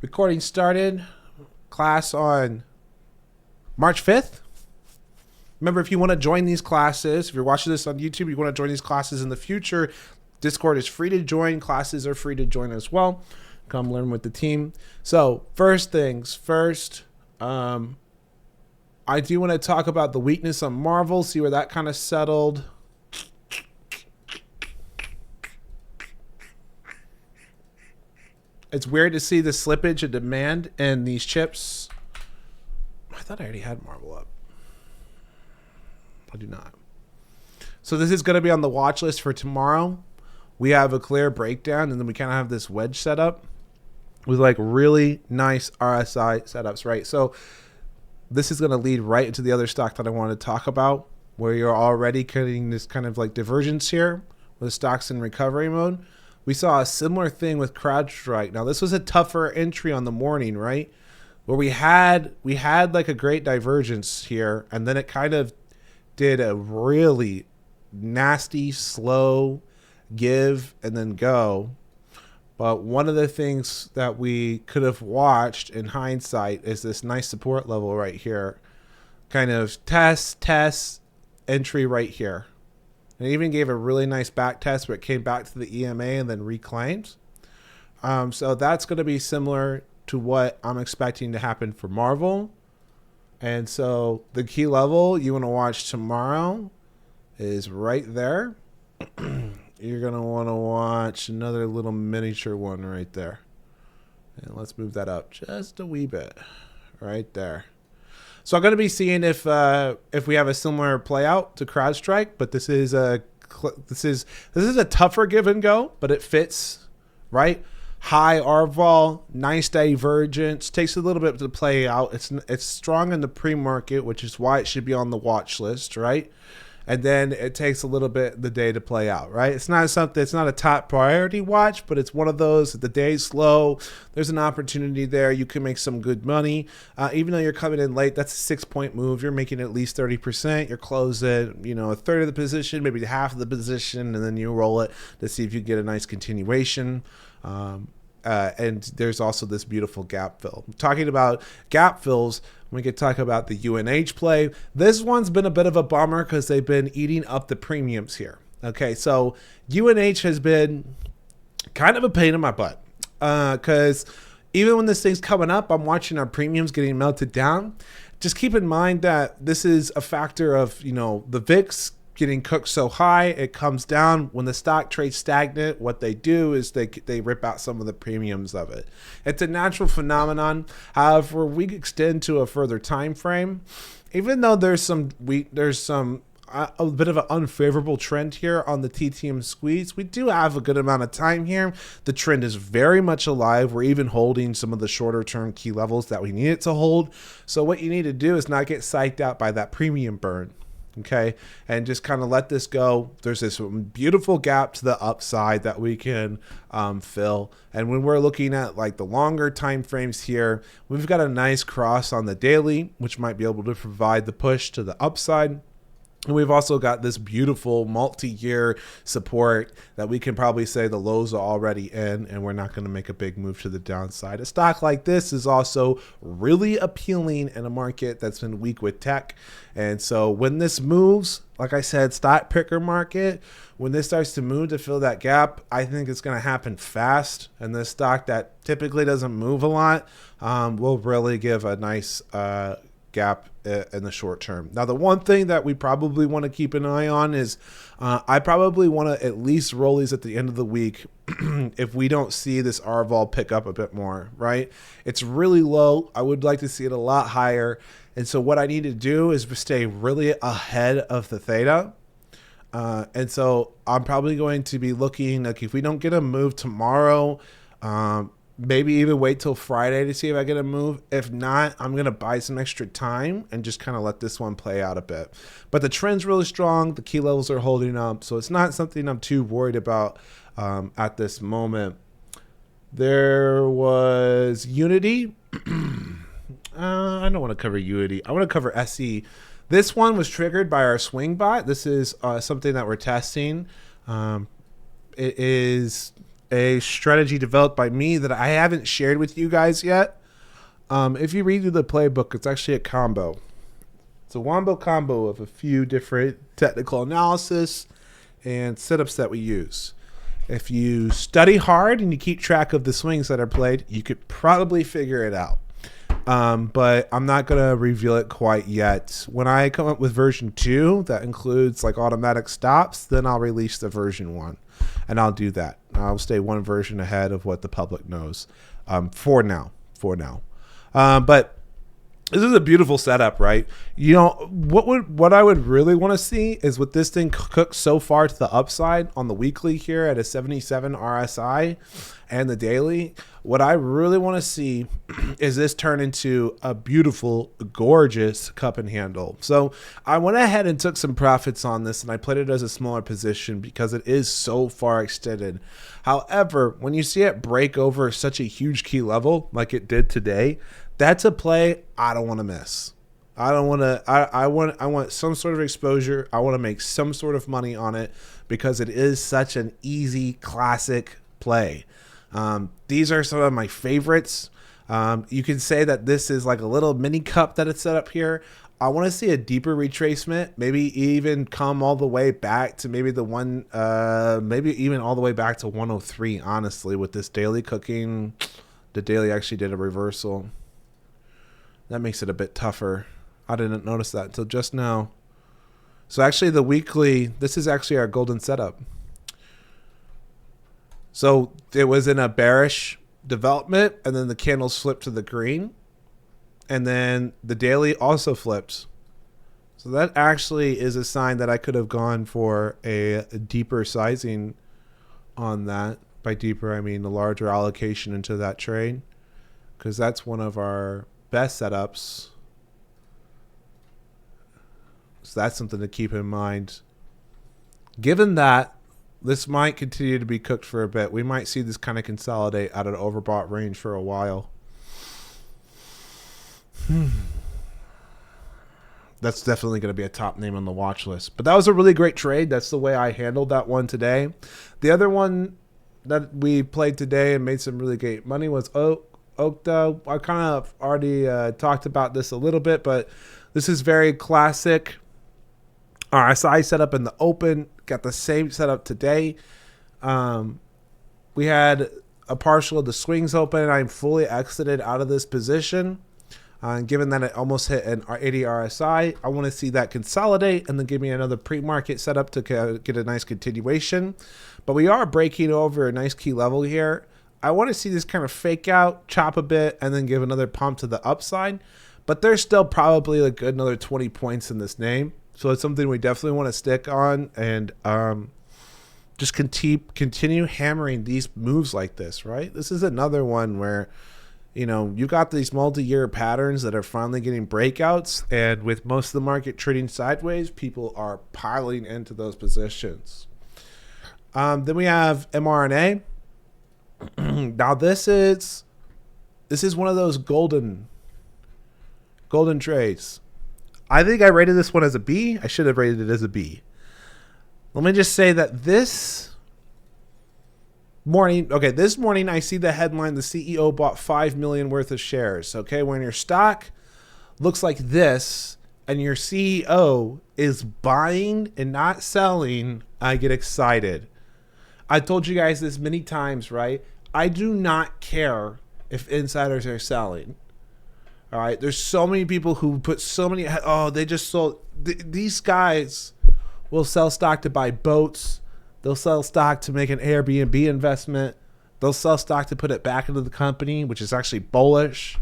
Recording started. Class on March 5th. Remember, if you want to join these classes, if you're watching this on YouTube, you want to join these classes in the future, Discord is free to join. Classes are free to join as well. Come learn with the team. So first things first, I do want to talk about the weakness on Marvel, see where that kind of settled. It's weird to see the slippage of demand in these chips. I thought I already had Marvel up. I do not. So this is going to be on the watch list for tomorrow. We have a clear breakdown, and then we kind of have this wedge setup with like really nice RSI setups, right? So this is going to lead right into the other stock that I want to talk about, where you're already getting this kind of like divergence here with stocks in recovery mode. We saw a similar thing with CrowdStrike. Now this was a tougher entry on the morning, right? Where we had like a great divergence here, and then it kind of did a really nasty, slow give and then go. But one of the things that we could have watched in hindsight is this nice support level right here. Kind of test, entry right here. And it even gave a really nice back test where it came back to the EMA and then reclaimed. So that's going to be similar to what I'm expecting to happen for Marvel. And so the key level you want to watch tomorrow is right there. You're going to want to watch another little miniature one right there. And let's move that up just a wee bit right there. So I'm going to be seeing if we have a similar play out to CrowdStrike, but this is a tougher give and go, but it fits, right? High RVOL, nice divergence, takes a little bit to play out. It's strong in the pre-market, which is why it should be on the watch list, right? And then it takes a little bit the day to play out, right? It's not a top priority watch, but it's one of those that the day's slow. There's an opportunity there. You can make some good money. Even though you're coming in late, that's a 6-point move. You're making at least 30%. You're closing, a third of the position, maybe half of the position, and then you roll it to see if you get a nice continuation. And there's also this beautiful gap fill. Talking about gap fills, we could talk about the UNH play. This one's been a bit of a bummer because they've been eating up the premiums here. Okay, so UNH has been kind of a pain in my butt because even when this thing's coming up, I'm watching our premiums getting melted down. Just keep in mind that this is a factor of, the VIX getting cooked so high, it comes down. When the stock trades stagnant, what they do is they rip out some of the premiums of it. It's a natural phenomenon. However, we extend to a further time frame. Even though there's a bit of an unfavorable trend here on the TTM squeeze, we do have a good amount of time here. The trend is very much alive. We're even holding some of the shorter term key levels that we need it to hold. So what you need to do is not get psyched out by that premium burn. Okay, and just kind of let this go. There's this beautiful gap to the upside that we can fill. And when we're looking at like the longer time frames here, we've got a nice cross on the daily, which might be able to provide the push to the upside. And we've also got this beautiful multi-year support that we can probably say the lows are already in, and we're not going to make a big move to the downside. A stock like this is also really appealing in a market that's been weak with tech. And so when this moves, like I said, stock picker market, when this starts to move to fill that gap, I think it's going to happen fast. And this stock that typically doesn't move a lot will really give a nice gap in the short term. Now, the one thing that we probably want to keep an eye on is I probably want to at least roll these at the end of the week if we don't see this RVOL pick up a bit more, right? It's really low. I would like to see it a lot higher. And so what I need to do is stay really ahead of the theta. And so I'm probably going to be looking, like if we don't get a move tomorrow, maybe even wait till Friday to see if I get a move. If not, I'm going to buy some extra time and just kind of let this one play out a bit. But the trend's really strong. The key levels are holding up. So it's not something I'm too worried about at this moment. There was Unity. I don't want to cover Unity. I want to cover SE. This one was triggered by our swing bot. This is something that we're testing. It's a strategy developed by me that I haven't shared with you guys yet. If you read through the playbook, it's actually a combo. It's a wombo combo of a few different technical analysis and setups that we use. If you study hard and you keep track of the swings that are played, you could probably figure it out. But I'm not going to reveal it quite yet. When I come up with version 2, that includes like automatic stops, then I'll release the version 1. And I'll do that. I'll stay one version ahead of what the public knows for now. But this is a beautiful setup, right? You know, what I would really want to see is with this thing cooked so far to the upside on the weekly here at a 77 RSI and the daily. What I really want to see is this turn into a beautiful, gorgeous cup and handle. So I went ahead and took some profits on this, and I played it as a smaller position because it is so far extended. However, when you see it break over such a huge key level like it did today, that's a play I don't want to miss. I don't want to. I want some sort of exposure. I want to make some sort of money on it because it is such an easy, classic play. These are some of my favorites. You can say that this is like a little mini cup that it's set up here. I want to see a deeper retracement, maybe even come all the way back to maybe maybe even all the way back to 103. Honestly, with this daily cooking, the daily actually did a reversal. That makes it a bit tougher. I didn't notice that until just now. So actually the weekly, this is actually our golden setup. So it was in a bearish development, and then the candles flipped to the green, and then the daily also flipped. So that actually is a sign that I could have gone for a deeper sizing on that. By deeper, I mean a larger allocation into that trade, because that's one of our best setups. So that's something to keep in mind. Given that this might continue to be cooked for a bit, we might see this kind of consolidate out of the overbought range for a while. That's definitely going to be a top name on the watch list. But that was a really great trade. That's the way I handled that one today. The other one that we played today and made some really great money was Okta. I kind of already talked about this a little bit, but this is very classic. RSI setup in the open. Got the same setup today. We had a partial of the swings open. I'm fully exited out of this position. Given that it almost hit an 80 RSI, I want to see that consolidate and then give me another pre-market setup to get a nice continuation. But we are breaking over a nice key level here. I want to see this kind of fake out, chop a bit, and then give another pump to the upside. But there's still probably a good another 20 points in this name. So it's something we definitely want to stick on and just continue hammering these moves like this, right? This is another one where, you know, you got these multi-year patterns that are finally getting breakouts. And with most of the market trading sideways, people are piling into those positions. Then we have mRNA. Now this is one of those golden trades. I think I rated this one as a B. I should have rated it as a B. Let me just say that this morning I see the headline, the CEO bought 5 million worth of shares. Okay, when your stock looks like this and your CEO is buying and not selling, I get excited. I told you guys this many times, right? I do not care if insiders are selling. All right, there's so many people who put so many. They just sold. These guys will sell stock to buy boats. They'll sell stock to make an Airbnb investment. They'll sell stock to put it back into the company, which is actually bullish.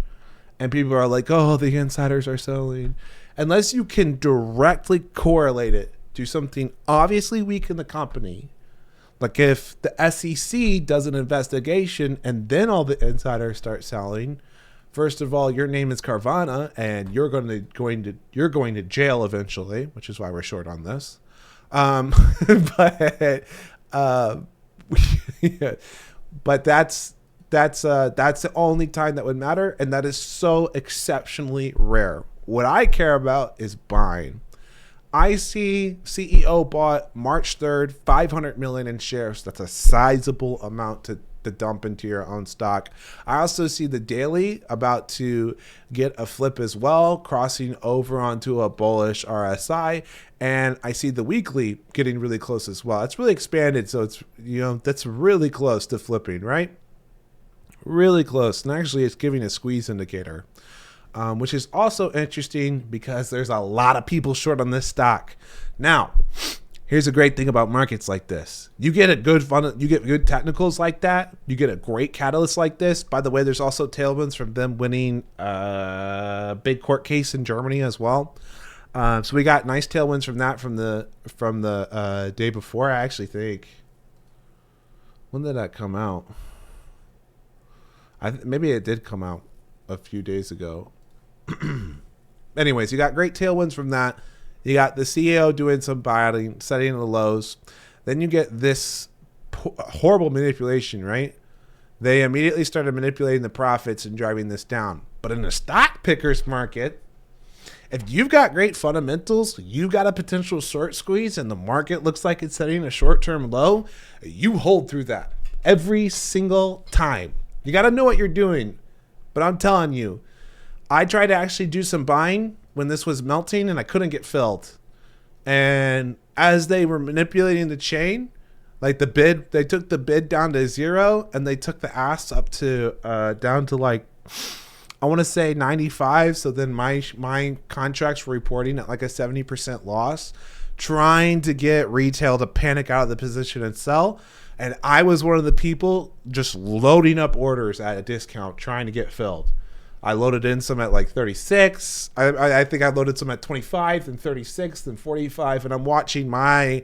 And people are like, "Oh, the insiders are selling." Unless you can directly correlate it to something obviously weak in the company, like if the SEC does an investigation and then all the insiders start selling. First of all, your name is Carvana, and you're going to jail eventually, which is why we're short on this. But that's the only time that would matter, and that is so exceptionally rare. What I care about is buying. I see CEO bought March 3rd, 500 million in shares. That's a sizable amount to dump into your own stock. I also see the daily about to get a flip as well, crossing over onto a bullish RSI. And I see the weekly getting really close as well. It's really expanded. So it's, that's really close to flipping, right? Really close. And actually it's giving a squeeze indicator. Which is also interesting because there's a lot of people short on this stock. Now, here's a great thing about markets like this. You get good technicals like that. You get a great catalyst like this. By the way, there's also tailwinds from them winning a big court case in Germany as well. So we got nice tailwinds from that from the day before. I actually think. When did that come out? Maybe it did come out a few days ago. Anyways, you got great tailwinds from that. You got the CEO doing some buying, setting the lows. Then you get this horrible manipulation, right? They immediately started manipulating the profits and driving this down. But in the stock pickers market, if you've got great fundamentals, you've got a potential short squeeze, and the market looks like it's setting a short-term low, you hold through that every single time. You got to know what you're doing. But I'm telling you, I tried to actually do some buying when this was melting and I couldn't get filled. And as they were manipulating the chain, like the bid, they took the bid down to 0 and they took the ask up to down to like, I want to say 95. So then my contracts were reporting at like a 70% loss, trying to get retail to panic out of the position and sell. And I was one of the people just loading up orders at a discount, trying to get filled. I loaded in some at like 36. I think I loaded some at 25, then 36, then 45. And I'm watching my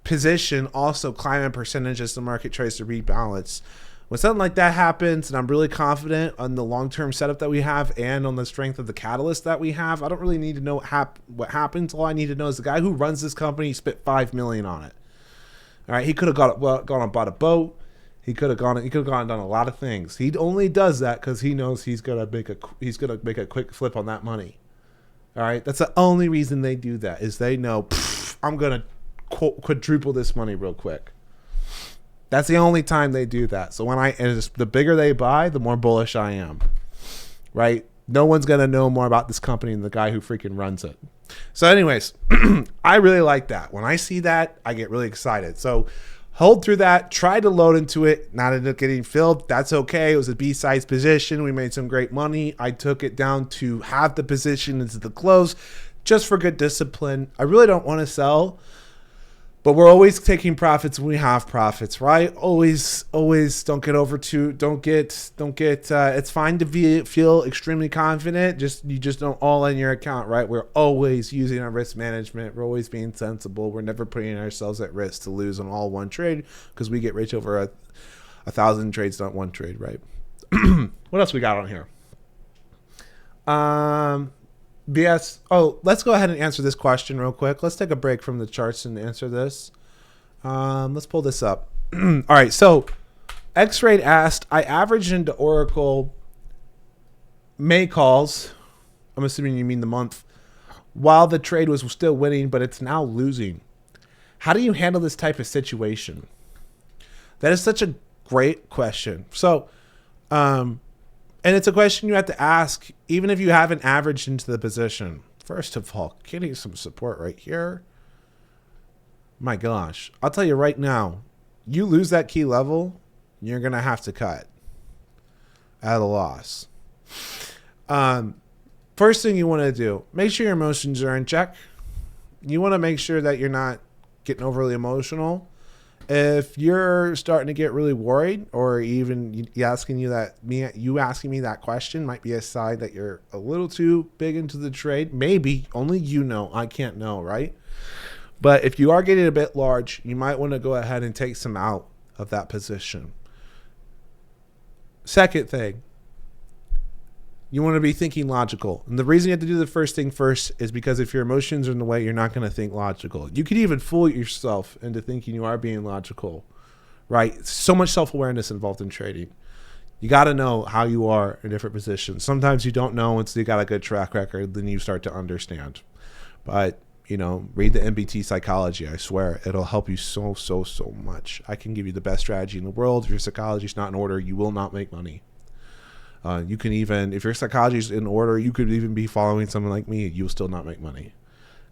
position also climb in percentage as the market tries to rebalance. When something like that happens, and I'm really confident on the long-term setup that we have and on the strength of the catalyst that we have, I don't really need to know what happens. All I need to know is the guy who runs this company spent $5 million on it. All right, he could have gone and bought a boat. He could have gone and done a lot of things. He only does that because he knows he's gonna make a quick flip on that money. All right, that's the only reason they do that, is they know I'm gonna quadruple this money real quick. That's the only time they do that. So the bigger they buy, the more bullish I am. Right? No one's gonna know more about this company than the guy who freaking runs it. So, anyways, I really like that. When I see that, I get really excited. So hold through that, try to load into it, not end up getting filled. That's okay. It was a B-size position. We made some great money. I took it down to half the position into the close just for good discipline. I really don't want to sell, but we're always taking profits when we have profits, right? Always don't get it's fine to feel extremely confident. You just don't all in your account, right? We're always using our risk management. We're always being sensible. We're never putting ourselves at risk to lose on all one trade, because we get rich over 1,000 trades, not one trade, right? What else we got on here? BS. Oh, let's go ahead and answer this question real quick. Let's take a break from the charts and answer this. Let's pull this up. All right. So X-Rate asked, I averaged into Oracle May calls. I'm assuming you mean the month, while the trade was still winning, but it's now losing. How do you handle this type of situation? That is such a great question. So, and it's a question you have to ask, even if you haven't averaged into the position. First of all, getting some support right here. My gosh. I'll tell you right now, you lose that key level, you're going to have to cut at a loss. First thing you want to do, make sure your emotions are in check. You want to make sure that you're not getting overly emotional. If you're starting to get really worried, or even you asking me that question might be a sign that you're a little too big into the trade. Maybe only you know. I can't know, right? But if you are getting a bit large, you might want to go ahead and take some out of that position. Second thing, you want to be thinking logical. And the reason you have to do the first thing first is because if your emotions are in the way, you're not going to think logical. You could even fool yourself into thinking you are being logical, right? So much self-awareness involved in trading. You got to know how you are in different positions. Sometimes you don't know until you got a good track record, then you start to understand. But read the MBT psychology. I swear it'll help you so much. I can give you the best strategy in the world. If your psychology is not in order, you will not make money. You can even, if your psychology is in order, you could even be following someone like me. You'll still not make money,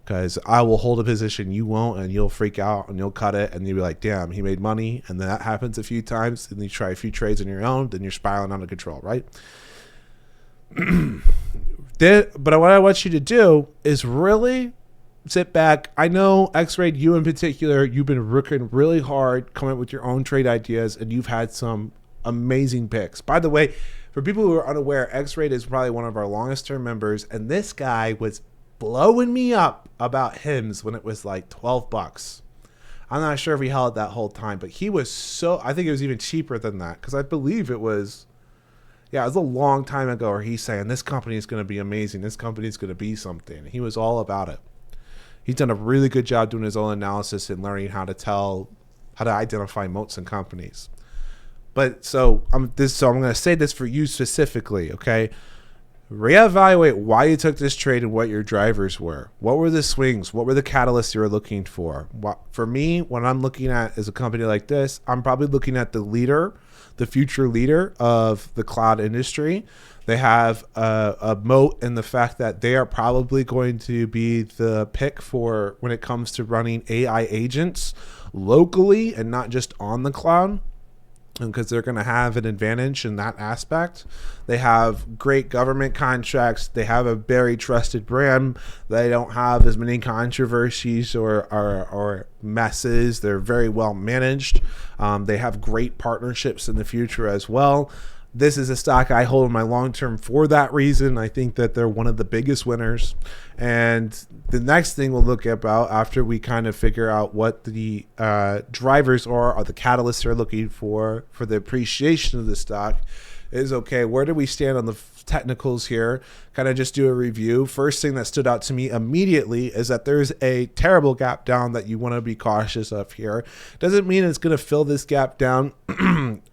because I will hold a position you won't, and you'll freak out and you'll cut it, and you'll be like, damn, he made money. And then that happens a few times, and you try a few trades on your own, then you're spiraling out of control, right? But what I want you to do is really sit back. I know X-Ray, you in particular, you've been working really hard coming up with your own trade ideas, and you've had some amazing picks. By the way, for people who are unaware, X-Ray is probably one of our longest term members, and this guy was blowing me up about HIMS when it was like $12. I'm not sure if he held it that whole time, but he was I think it was even cheaper than that, because I believe it was a long time ago where he's saying this company is going to be amazing, this company is going to be something. He was all about it. He's done a really good job doing his own analysis and learning how to identify moats in companies. But I'm going to say this for you specifically, okay? Reevaluate why you took this trade and what your drivers were. What were the swings? What were the catalysts you were looking for? For me, what I'm looking at is a company like this, I'm probably looking at the future leader of the cloud industry. They have a moat in the fact that they are probably going to be the pick for when it comes to running AI agents locally and not just on the cloud, because they're going to have an advantage in that aspect. They have great government contracts. They have a very trusted brand. They don't have as many controversies or messes. They're very well managed. They have great partnerships in the future as well. This is a stock I hold in my long term for that reason. I think that they're one of the biggest winners. And the next thing we'll look about after we kind of figure out what the drivers are, or the catalysts they're looking for the appreciation of the stock, is, okay, where do we stand on the technicals here? Kind of just do a review. First thing that stood out to me immediately is that there's a terrible gap down that you want to be cautious of here. Doesn't mean it's going to fill this gap down,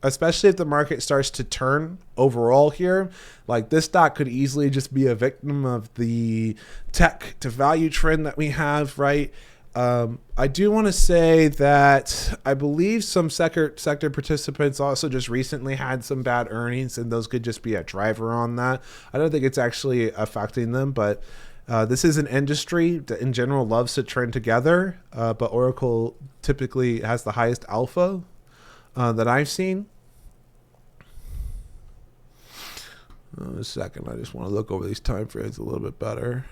especially if the market starts to turn overall here. Like, this stock could easily just be a victim of the tech to value trend that we have, right? I do want to say that I believe some sector participants also just recently had some bad earnings, and those could just be a driver on that. I don't think it's actually affecting them, but this is an industry that in general loves to trend together, but Oracle typically has the highest alpha that I've seen. A second, I just want to look over these time frames a little bit better.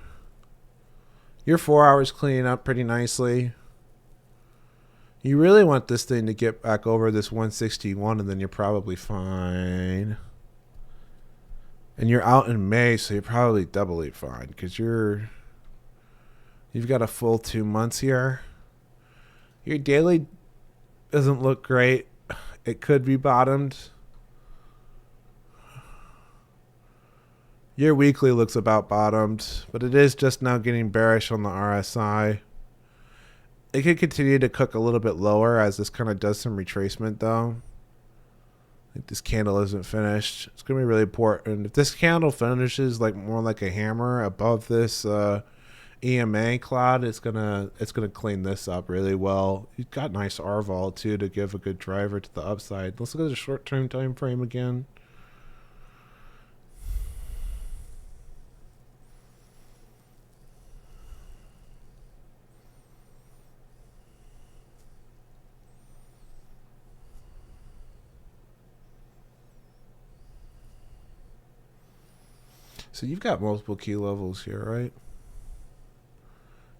Your 4 hours cleaning up pretty nicely. You really want this thing to get back over this 161, and then you're probably fine. And you're out in May, so you're probably doubly fine, because you've got a full 2 months here. Your daily doesn't look great. It could be bottomed. Your weekly looks about bottomed, but it is just now getting bearish on the RSI. It could continue to cook a little bit lower as this kind of does some retracement, though. I think this candle isn't finished. It's going to be really important. If this candle finishes like more like a hammer above this EMA cloud, it's gonna clean this up really well. You've got nice RVOL too to give a good driver to the upside. Let's look at the short-term time frame again. So you've got multiple key levels here, right?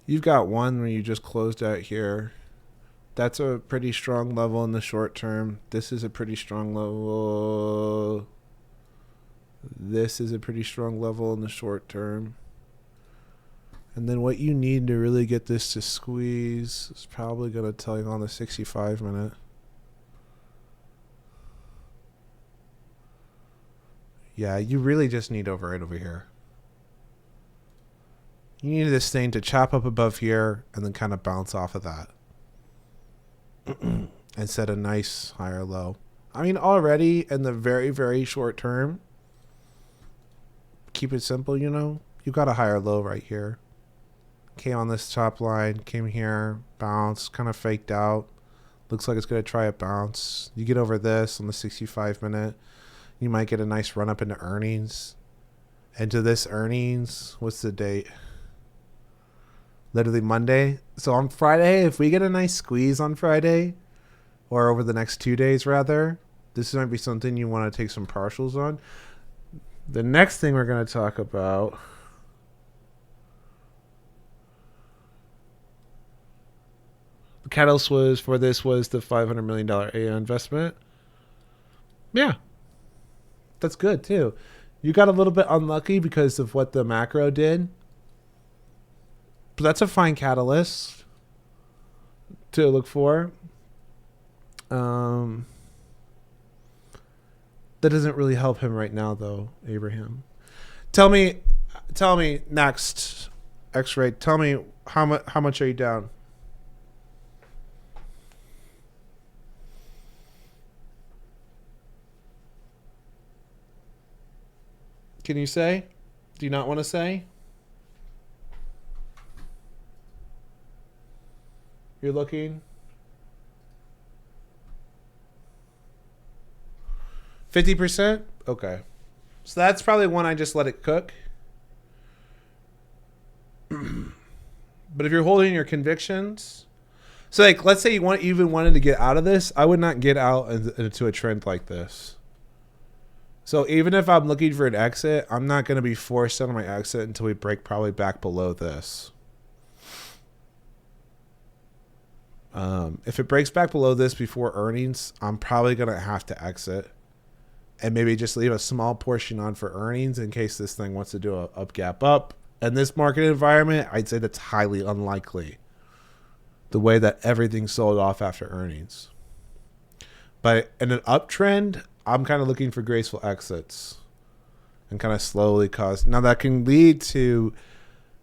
You've got one where you just closed out here. That's a pretty strong level in the short term. This is a pretty strong level. This is a pretty strong level in the short term. And then what you need to really get this to squeeze is probably going to tell you on the 65 minute. Yeah, you really just need right over here. You need this thing to chop up above here and then kind of bounce off of that. And set a nice higher low. I mean, already in the very, very short term, keep it simple, you've got a higher low right here. came on this top line, came here, bounced, kind of faked out. Looks like it's going to try a bounce. You get over this on the 65 minute, you might get a nice run up into earnings. Into this earnings, what's the date? Literally Monday. So on Friday, if we get a nice squeeze on Friday, or over the next 2 days rather, this might be something you want to take some partials on. The next thing we're going to talk about, the catalyst was for this was the $500 million AI investment. Yeah, that's good too. You got a little bit unlucky because of what the macro did, but that's a fine catalyst to look for. That doesn't really help him right now, though, Abraham. Tell me next, X-Ray. Tell me how much are you down? Can you say? Do you not want to say? You're looking 50%? Okay. So that's probably one I just let it cook. But if you're holding your convictions, so like let's say you even wanted to get out of this, I would not get out into a trend like this. So even if I'm looking for an exit, I'm not going to be forced on my exit until we break probably back below this. If it breaks back below this before earnings, I'm probably going to have to exit and maybe just leave a small portion on for earnings in case this thing wants to do a up gap up. In this market environment, I'd say that's highly unlikely, the way that everything sold off after earnings. But in an uptrend, I'm kind of looking for graceful exits and kind of slowly cause. Now that can lead to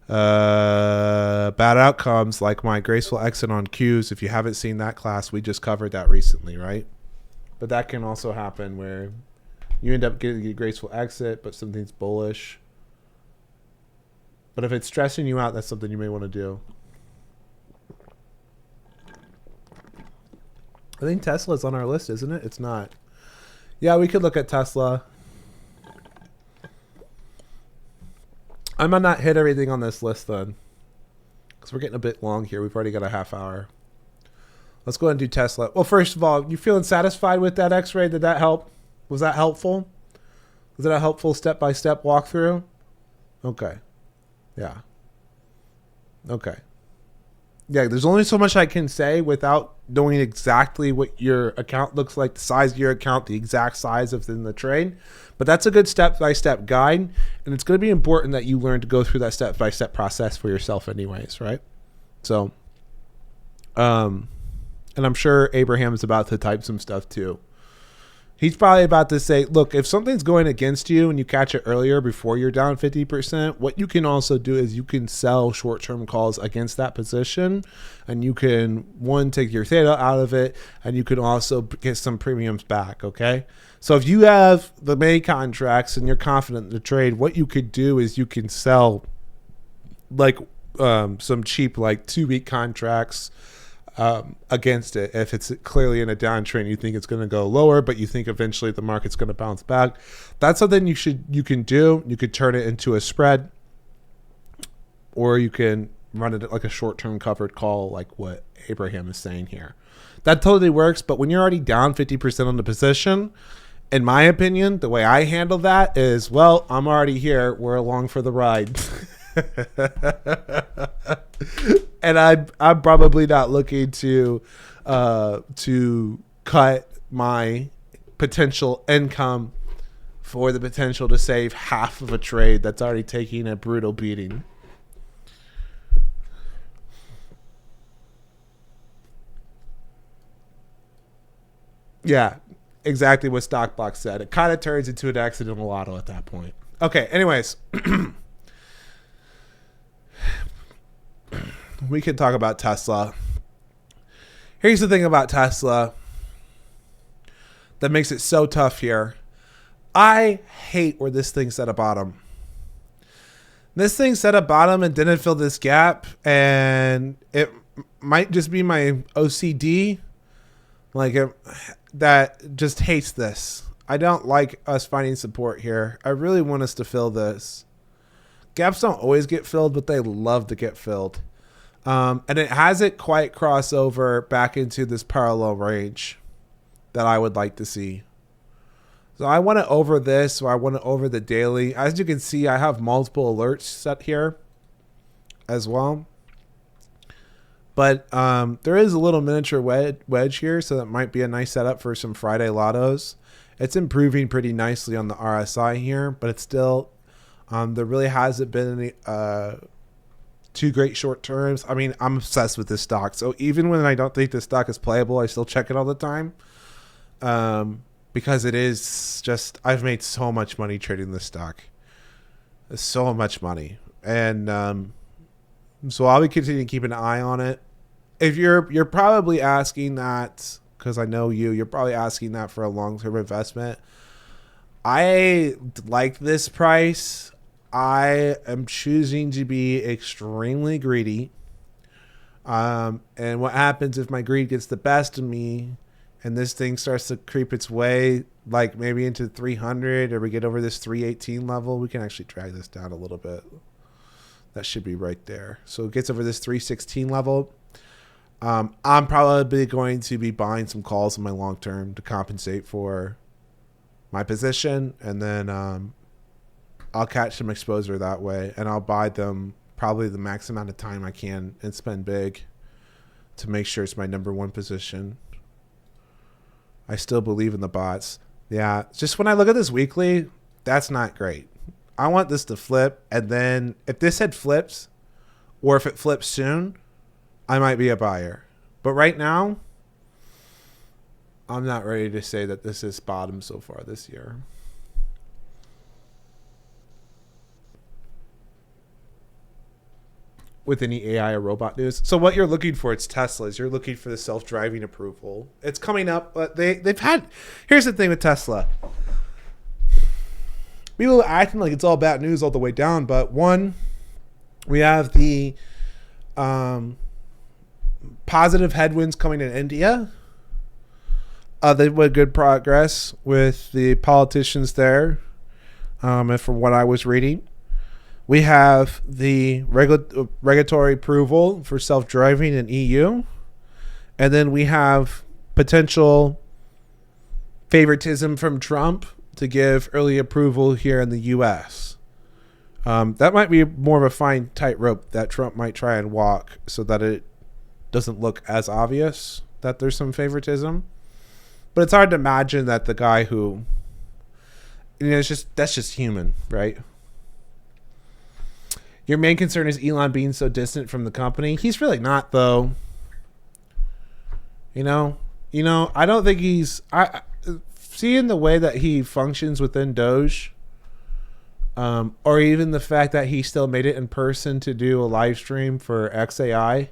bad outcomes like my graceful exit on Qs. If you haven't seen that class, we just covered that recently, right? But that can also happen where you end up getting a graceful exit, but something's bullish. But if it's stressing you out, that's something you may want to do. I think Tesla's on our list, isn't it? It's not. Yeah, we could look at Tesla. I might not hit everything on this list then, because we're getting a bit long here. We've already got a half hour. Let's go ahead and do Tesla. Well, first of all, you feeling satisfied with that X-ray? Did that help? Was that helpful? Was that a helpful step-by-step walkthrough? Okay. Yeah. Okay. Yeah, there's only so much I can say without knowing exactly what your account looks like, the size of your account, the exact size of the trade. But that's a good step-by-step guide, and it's going to be important that you learn to go through that step-by-step process for yourself anyways, right? So, and I'm sure Abraham is about to type some stuff too. He's probably about to say, look, if something's going against you and you catch it earlier before you're down 50%, what you can also do is you can sell short-term calls against that position. And you can, one, take your theta out of it, and you can also get some premiums back, okay? So if you have the May contracts and you're confident in the trade, what you could do is you can sell like some cheap like 2-week contracts against it. If it's clearly in a downtrend, you think it's going to go lower, but you think eventually the market's going to bounce back. That's something you can do. You could turn it into a spread, or you can run it like a short-term covered call, like what Abraham is saying here. That totally works. But when you're already down 50% on the position, in my opinion, the way I handle that is, well, I'm already here. We're along for the ride. And I'm probably not looking to cut my potential income for the potential to save half of a trade that's already taking a brutal beating. Yeah, exactly what Stockbox said. It kind of turns into an accidental lotto at that point. Okay, anyways. We can talk about Tesla. Here's the thing about Tesla that makes it so tough here. I hate where this thing's at a bottom. This thing set a bottom and didn't fill this gap, and it might just be my OCD, that just hates this. I don't like us finding support here. I really want us to fill this. Gaps don't always get filled, but they love to get filled. And it hasn't quite crossed over back into this parallel range that I would like to see. So I want to over this, or I want to over the daily. As you can see, I have multiple alerts set here as well. But there is a little miniature wedge here, so that might be a nice setup for some Friday lottos. It's improving pretty nicely on the RSI here, but it's still, there really hasn't been any two great short terms. I mean, I'm obsessed with this stock. So even when I don't think this stock is playable, I still check it all the time. Because it is just, I've made so much money trading this stock. So much money. And so I'll be continuing to keep an eye on it. If you're probably asking that, because I know you're probably asking that for a long-term investment. I like this price. I am choosing to be extremely greedy. And what happens if my greed gets the best of me and this thing starts to creep its way, like maybe into 300, or we get over this 318 level, we can actually drag this down a little bit. That should be right there. So it gets over this 316 level. I'm probably going to be buying some calls in my long term to compensate for my position, and then I'll catch some exposure that way, and I'll buy them probably the max amount of time I can and spend big to make sure it's my number one position. I still believe in the bots. Yeah, just when I look at this weekly, that's not great. I want this to flip, and then if this head flips, or if it flips soon, I might be a buyer. But right now, I'm not ready to say that this is bottom so far this year. With any AI or robot news. So what you're looking for, it's Tesla's. You're looking for the self-driving approval. It's coming up, but they've had, here's the thing with Tesla. People are acting like it's all bad news all the way down, but one, we have the positive headwinds coming in India. They made good progress with the politicians there, and from what I was reading. We have the regulatory approval for self-driving in EU. And then we have potential favoritism from Trump to give early approval here in the U.S. That might be more of a fine tightrope that Trump might try and walk so that it doesn't look as obvious that there's some favoritism. But it's hard to imagine that the guy who, that's just human, right? Your main concern is Elon being so distant from the company. He's really not, though. I don't think he's... seeing the way that he functions within Doge, or even the fact that he still made it in person to do a live stream for XAI,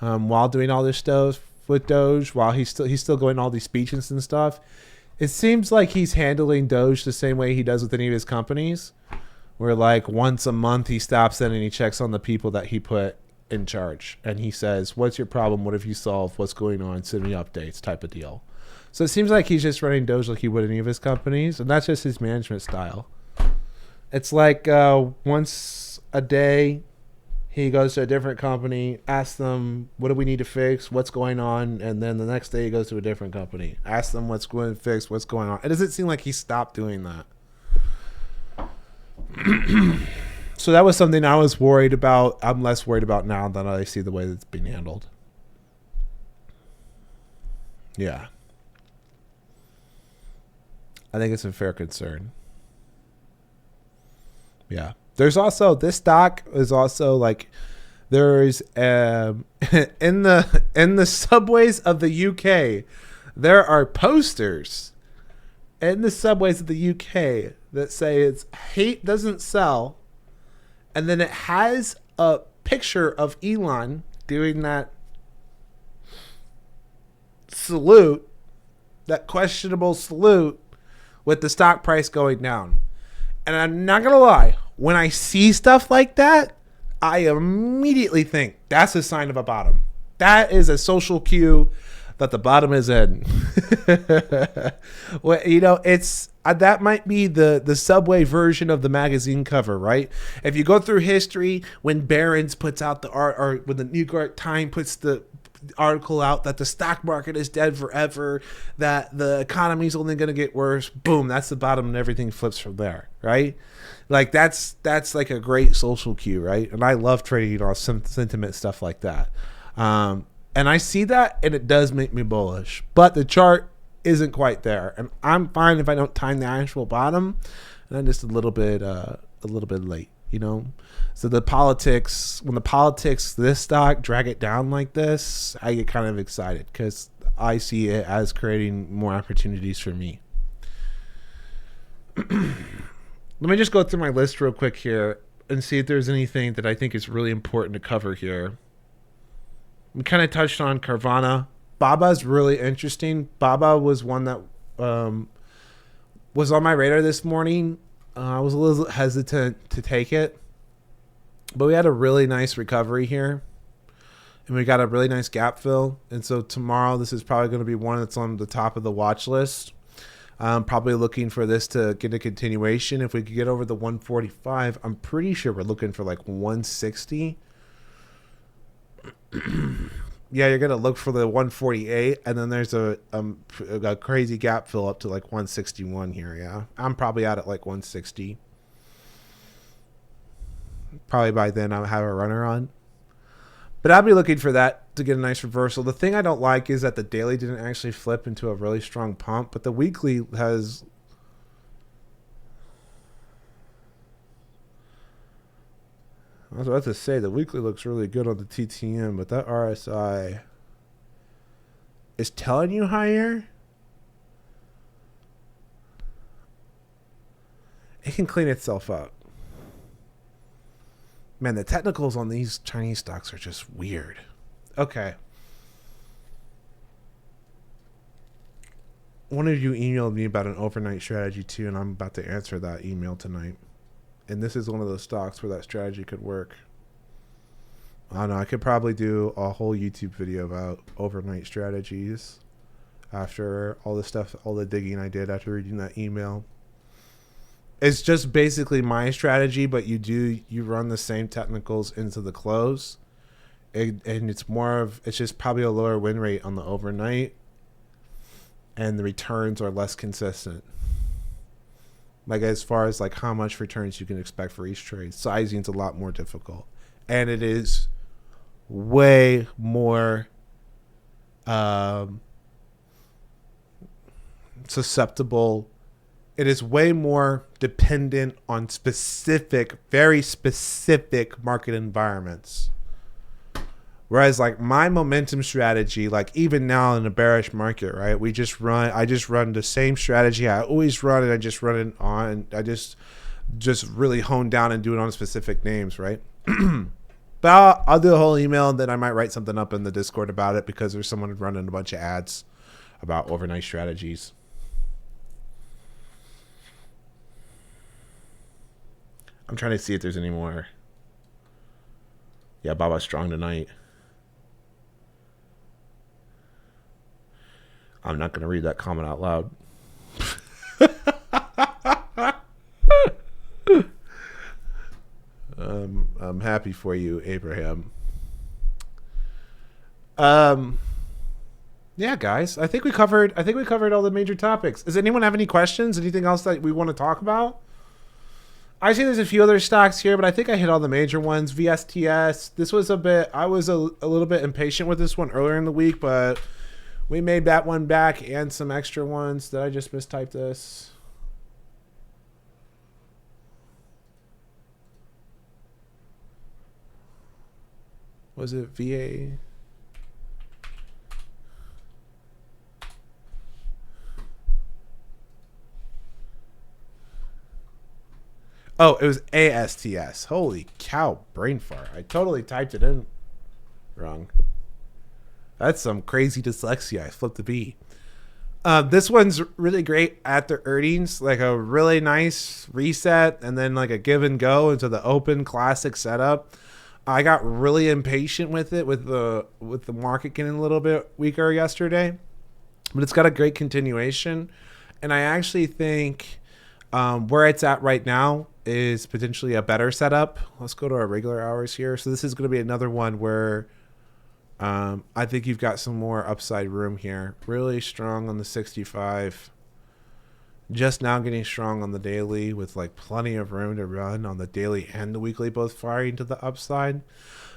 while doing all this stuff with Doge, while he's still going all these speeches and stuff. It seems like he's handling Doge the same way he does with any of his companies. Where like once a month he stops in and he checks on the people that he put in charge. And he says, what's your problem? What have you solved? What's going on? Send me updates type of deal. So it seems like he's just running Doge like he would any of his companies. And that's just his management style. It's like once a day he goes to a different company, asks them, what do we need to fix? What's going on? And then the next day he goes to a different company, asks them what's going to fix, what's going on. It doesn't seem like he stopped doing that. So that was something I was worried about. I'm less worried about now that I see the way that's being handled. Yeah. I think it's a fair concern. Yeah. There's also, this stock is also like, there's in the subways of the UK, there are posters in the subways of the UK that say it's hate doesn't sell, and then it has a picture of Elon doing that salute, that questionable salute, with the stock price going down. And I'm not gonna lie, When I see stuff like that, I immediately think that's a sign of a bottom. That is a social cue that the bottom is in. Well, you know, it's that might be the Subway version of the magazine cover, right? If you go through history, when Barron's puts out the art, or when the New York Times puts the article out that the stock market is dead forever, that the economy is only going to get worse, boom, that's the bottom, and everything flips from there, right? Like that's like a great social cue, right? And I love trading on sentiment stuff like that. And I see that, and it does make me bullish, but the chart isn't quite there, and I'm fine if I don't time the actual bottom, and I'm just a little bit late, you know. So when the politics this stock drag it down like this, I get kind of excited because I see it as creating more opportunities for me. Let me just go through my list real quick here and see if there's anything that I think is really important to cover here. We kind of touched on Carvana. Baba's really interesting. Baba was one that was on my radar this morning. I was a little hesitant to take it, but we had a really nice recovery here, and we got a really nice gap fill. And so tomorrow, this is probably going to be one that's on the top of the watch list. I'm probably looking for this to get a continuation. If we could get over the 145, I'm pretty sure we're looking for like 160. Yeah, you're going to look for the 148, and then there's a crazy gap fill up to like 161 here, yeah. I'm probably out at like 160. Probably by then I'll have a runner on. But I'll be looking for that to get a nice reversal. The thing I don't like is that the daily didn't actually flip into a really strong pump, but the weekly has... I was about to say, the weekly looks really good on the TTM, but that RSI is telling you higher. It can clean itself up. Man, the technicals on these Chinese stocks are just weird. Okay. One of you emailed me about an overnight strategy too, and I'm about to answer that email tonight. And this is one of those stocks where that strategy could work. I don't know. I could probably do a whole YouTube video about overnight strategies after all the stuff, all the digging I did after reading that email. It's just basically my strategy, but you run the same technicals into the close. And it's just probably a lower win rate on the overnight. And the returns are less consistent. Like as far as like how much returns you can expect for each trade, sizing's a lot more difficult, and it is way more susceptible. It is way more dependent on very specific market environments. Whereas like my momentum strategy, like even now in a bearish market, right? I just run the same strategy I always run, and I just run it on. I just really hone down and do it on specific names, right? But I'll do a whole email, and then I might write something up in the Discord about it because there's someone running a bunch of ads about overnight strategies. I'm trying to see if there's any more. Yeah, Baba's strong tonight. I'm not going to read that comment out loud. I'm happy for you, Abraham. Yeah, guys, I think we covered all the major topics. Does anyone have any questions? Anything else that we want to talk about? I see there's a few other stocks here, but I think I hit all the major ones. VSTS. This was I was a little bit impatient with this one earlier in the week, but we made that one back and some extra ones. Did I just mistype this? Was it VA? Oh, it was ASTS. Holy cow, brain fart. I totally typed it in wrong. That's some crazy dyslexia. I flipped the B. This one's really great at the earnings, like a really nice reset and then like a give and go into the open classic setup. I got really impatient with it with the market getting a little bit weaker yesterday, but it's got a great continuation, and I actually think where it's at right now is potentially a better setup. Let's go to our regular hours here. So this is going to be another one where I think you've got some more upside room here. Really strong on the 65. Just now getting strong on the daily with like plenty of room to run on the daily and the weekly, both firing to the upside.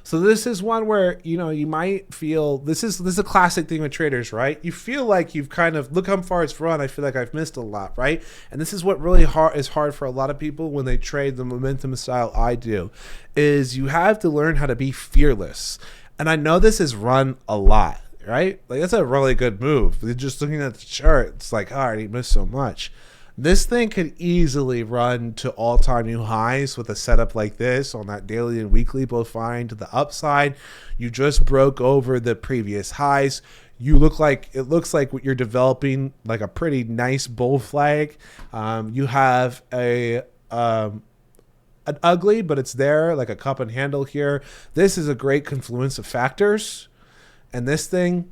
So this is one where, you know, you might feel this is a classic thing with traders, right? You feel like you've kind of look how far it's run. I feel like I've missed a lot, right? And this is what really is hard for a lot of people when they trade the momentum style I do, is you have to learn how to be fearless. And I know this is run a lot, right? Like that's a really good move. Just looking at the chart, it's like, all right, he missed so much. This thing could easily run to all-time new highs with a setup like this on that daily and weekly, both fine to the upside. You just broke over the previous highs. It looks like you're developing like a pretty nice bull flag. You have an ugly, but it's there, like a cup and handle here. This is a great confluence of factors. And this thing,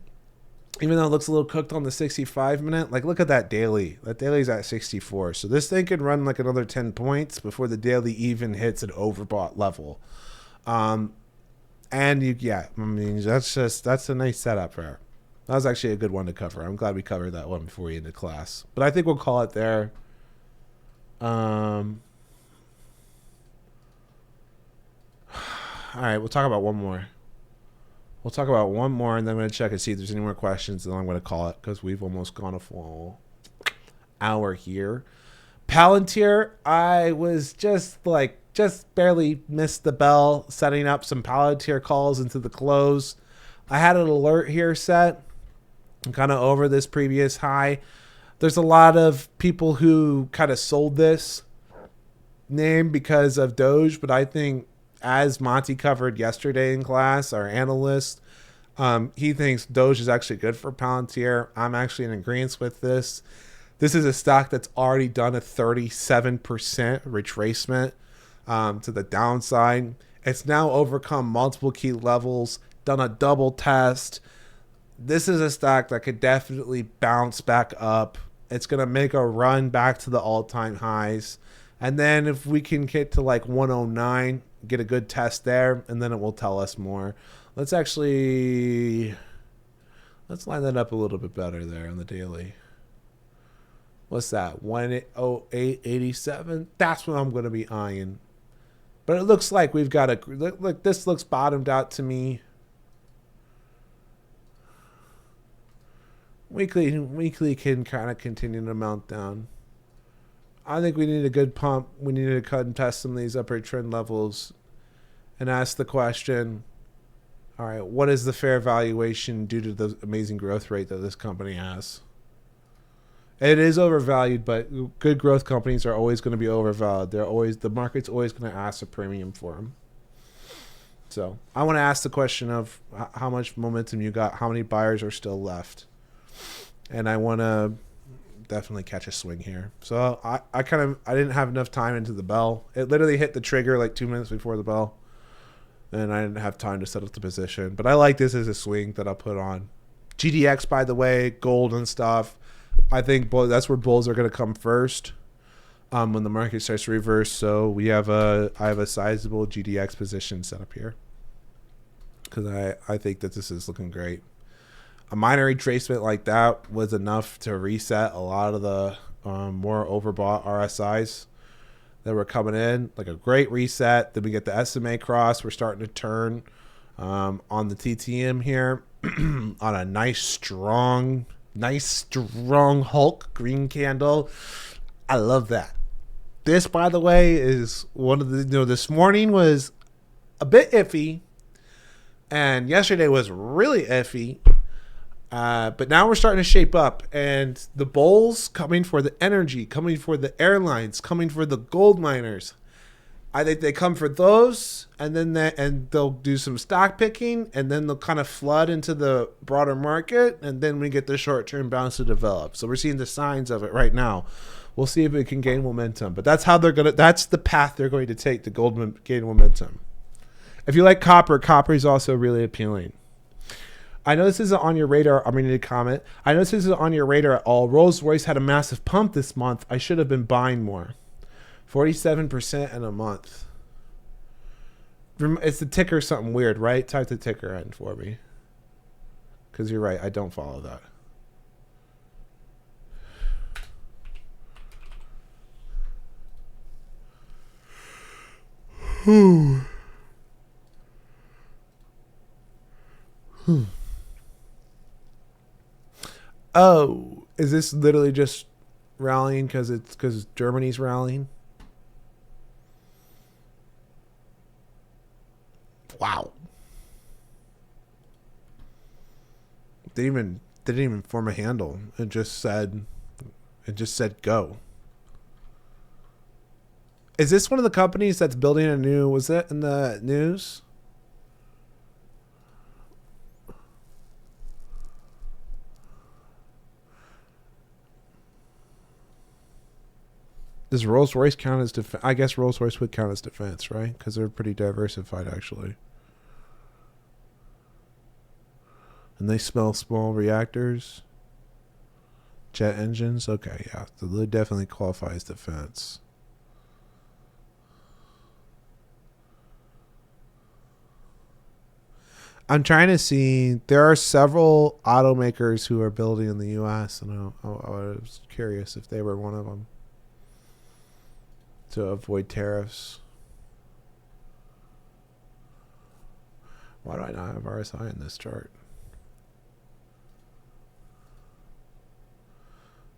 even though it looks a little cooked on the 65 minute, like look at that daily. That daily's at 64. So this thing could run like another 10 points before the daily even hits an overbought level. And I mean, that's a nice setup there. That was actually a good one to cover. I'm glad we covered that one before we ended class. But I think we'll call it there. All right, we'll talk about one more. And then I'm going to check and see if there's any more questions, and then I'm going to call it because we've almost gone a full hour here. Palantir, I was just barely missed the bell setting up some Palantir calls into the close. I had an alert here set. I'm kind of over this previous high. There's a lot of people who kind of sold this name because of Doge, but I think as Monty covered yesterday in class, our analyst, he thinks Doge is actually good for Palantir. I'm actually in agreement with this. This is a stock that's already done a 37% retracement to the downside. It's now overcome multiple key levels, done a double test. This is a stock that could definitely bounce back up. It's going to make a run back to the all-time highs. And then if we can get to like 109, get a good test there, and then it will tell us more. Let's line that up a little bit better there on the daily. What's that? 108.87? That's what I'm going to be eyeing. But it looks like we've got look, this looks bottomed out to me. Weekly can kind of continue to mount down. I think we need a good pump. We need to cut and test some of these upper trend levels and ask the question, all right, what is the fair valuation due to the amazing growth rate that this company has? It is overvalued, but good growth companies are always going to be overvalued. The market's always going to ask a premium for them. So I want to ask the question of how much momentum you got, how many buyers are still left. And I want to definitely catch a swing here. So I didn't have enough time into the bell. It literally hit the trigger like 2 minutes before the bell, and I didn't have time to set up the position. But I like this as a swing that I'll put on. GDX, by the way, gold and stuff. I think that's where bulls are going to come first when the market starts to reverse. So I have a sizable GDX position set up here because I think that this is looking great. A minor retracement like that was enough to reset a lot of the more overbought RSIs that were coming in. Like a great reset. Then we get the SMA cross. We're starting to turn on the TTM here on a nice strong Hulk green candle. I love that. This, by the way, is one of the, this morning was a bit iffy, and yesterday was really iffy. But now we're starting to shape up, and the bulls coming for the energy, coming for the airlines, coming for the gold miners. I think they come for those, and then they'll do some stock picking, and then they'll kind of flood into the broader market, and then we get the short term bounce to develop. So we're seeing the signs of it right now. We'll see if it can gain momentum, but that's how they're gonna. That's the path they're going to take to gain momentum. If you like copper, copper is also really appealing. I know this isn't on your radar. I'm going to comment. I know this isn't on your radar at all. Rolls-Royce had a massive pump this month. I should have been buying more. 47% in a month. It's the ticker something weird, right? Type the ticker in for me. Because you're right. I don't follow that. Oh, is this literally just rallying because Germany's rallying? Wow. They didn't even form a handle. It just said go. Is this one of the companies that's building a new, was that in the news? Does Rolls-Royce count as defense? I guess Rolls-Royce would count as defense, right? Because they're pretty diversified, actually. And they smell small reactors. Jet engines. Okay, yeah. So they definitely qualify as defense. I'm trying to see. There are several automakers who are building in the U.S., and I was curious if they were one of them to avoid tariffs. Why do I not have RSI in this chart?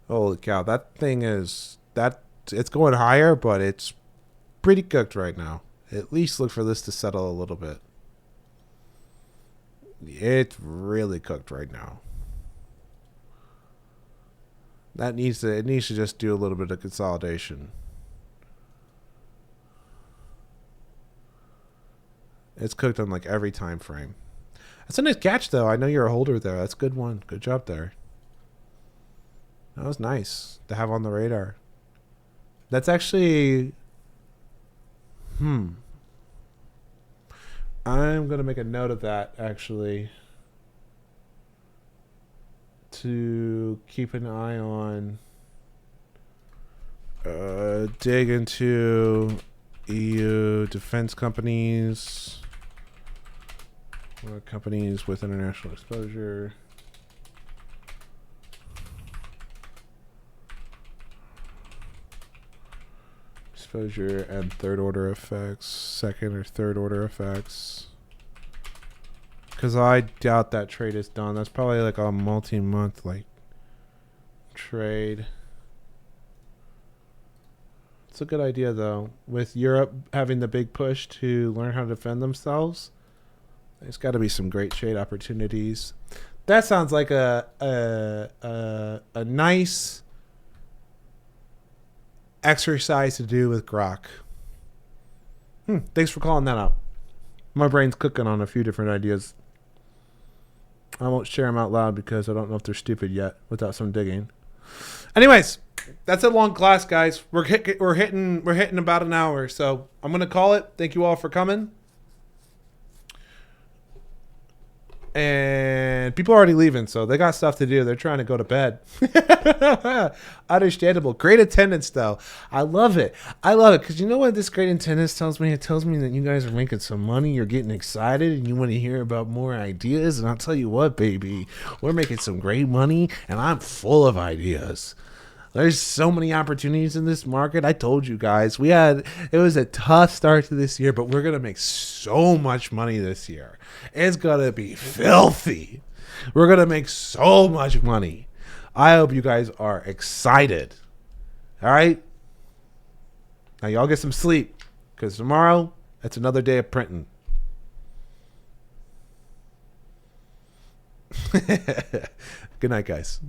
Holy cow, that thing is it's going higher, but it's pretty cooked right now. At least look for this to settle a little bit. It's really cooked right now. It needs to just do a little bit of consolidation. It's cooked on like every time frame. That's a nice catch, though. I know you're a holder there. That's a good one. Good job there. That was nice to have on the radar. That's actually... I'm going to make a note of that, actually. To keep an eye on. Dig into EU defense companies. Or companies with international exposure. Exposure and third order effects, second or third order effects. Because I doubt that trade is done. That's probably like a multi-month like trade. It's a good idea though. With Europe having the big push to learn how to defend themselves, there's got to be some great trade opportunities. That sounds like a nice exercise to do with Grok. Thanks for calling that out. My brain's cooking on a few different ideas. I won't share them out loud because I don't know if they're stupid yet without some digging. Anyways, that's a long class, guys. We're hitting about an hour, so I'm gonna call it. Thank you all for coming. And people are already leaving, so they got stuff to do. They're trying to go to bed. Understandable. Great attendance, though. I love it. Because you know what this great attendance tells me? It tells me that you guys are making some money. You're getting excited, and you want to hear about more ideas. And I'll tell you what, baby. We're making some great money, and I'm full of ideas. There's so many opportunities in this market. I told you guys. It was a tough start to this year, but we're going to make so much money this year. It's going to be filthy. We're going to make so much money. I hope you guys are excited. All right? Now, y'all get some sleep because tomorrow, it's another day of printing. Good night, guys.